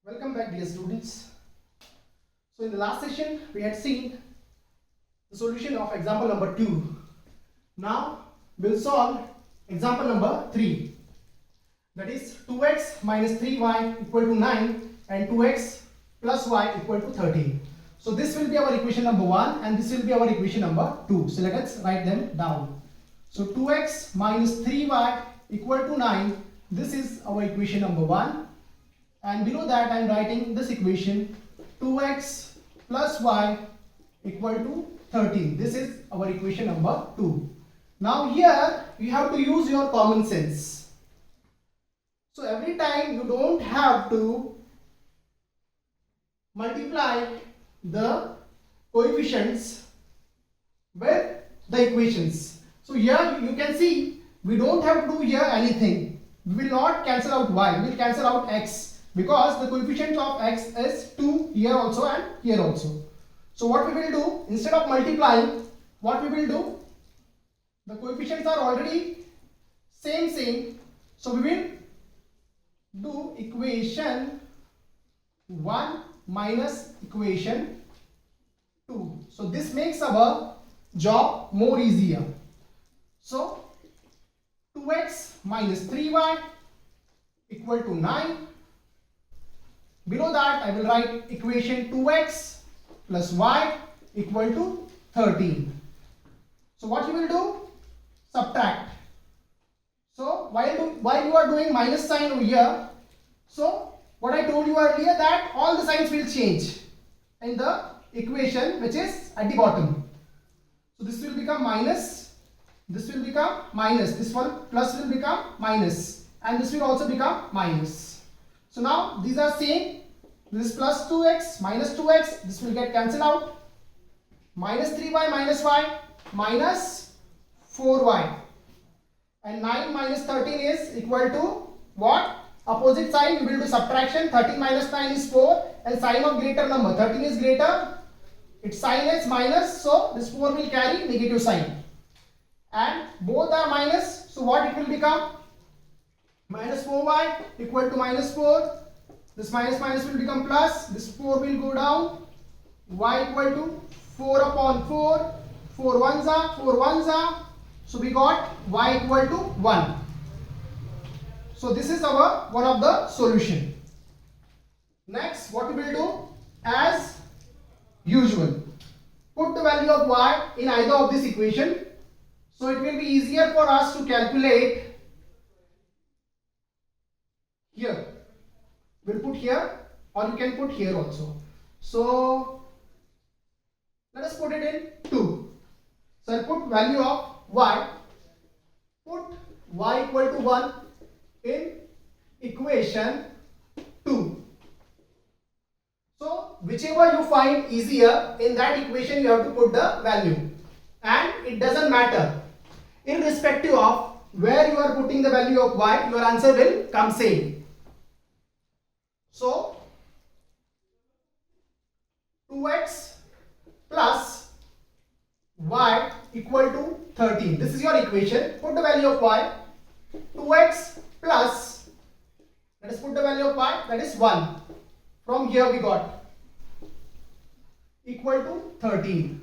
Welcome back, dear students. So in the last session we had seen the solution of example number 2. Now we'll solve example number 3, that is 2x minus 3y equal to 9 and 2x plus y equal to 13. So this will be our equation number 1 and this will be our equation number 2. So let us write them down. So 2x minus 3y equal to 9, this is our equation number 1. And below that I am writing this equation 2x plus y equal to 13. This is our equation number 2. Now here you have to use your common sense. So every time you don't have to multiply the coefficients with the equations. So here you can see we don't have to do here anything. We will not cancel out y, we will cancel out x. Because the coefficient of x is 2 here also and here also. So what we will do, instead of multiplying, what we will do, the coefficients are already same. So we will do equation 1 minus equation 2. So this makes our job more easier. So 2x minus 3y equal to 9. Below that I will write equation 2x plus y equal to 13. So what you will do? Subtract. So while you are doing minus sign over here, so what I told you earlier, that all the signs will change in the equation which is at the bottom. So this will become minus, this will become minus, this one plus will become minus, and this will also become minus. So now these are same. This is plus 2x minus 2x. This will get cancelled out. Minus 3y minus y minus 4y. And 9 minus 13 is equal to what? Opposite sign, we will do subtraction. 13 minus 9 is 4. And sign of greater number. 13 is greater. Its sign is minus. So this 4 will carry negative sign. And both are minus. So what it will become? Minus 4y equal to minus 4. This minus will become plus. This 4 will go down. Y equal to 4 upon 4. 4 ones are 4 ones are. So we got y equal to 1. So this is our one of the solution. Next, what we will do? As usual, put the value of y in either of this equation. So it will be easier for us to calculate here. We'll put here, or you can put here also. So let us put it in 2. So I'll put value of y. Put y equal to 1 in equation 2. So whichever you find easier, in that equation you have to put the value. And it doesn't matter. Irrespective of where you are putting the value of y, your answer will come same. So 2x plus y equal to 13. This is your equation. Put the value of y. 2x plus, let us put the value of y, that is 1. From here we got equal to 13.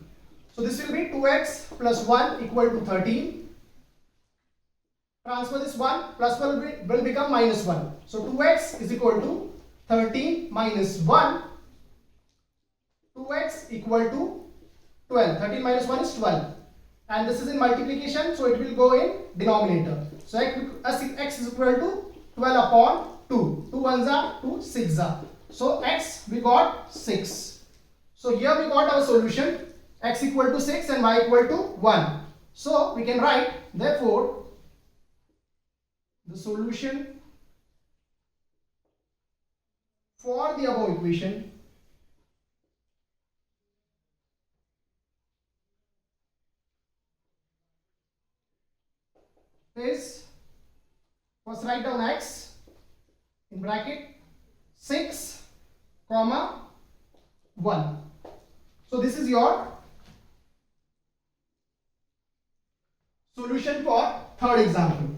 So this will be 2x plus 1 equal to 13. Transfer this 1, plus 1 will become minus 1. So 2x is equal to 13 minus 1, 2x equal to 12. 13 minus 1 is 12. And this is in multiplication, so it will go in denominator. So x is equal to 12 upon 2. 2 ones are 2, 6 are. So x we got 6. So here we got our solution. X equal to 6 and y equal to 1. So we can write, therefore, the solution for the above equation is, first write down x in bracket 6 comma 1. So this is your solution for third example.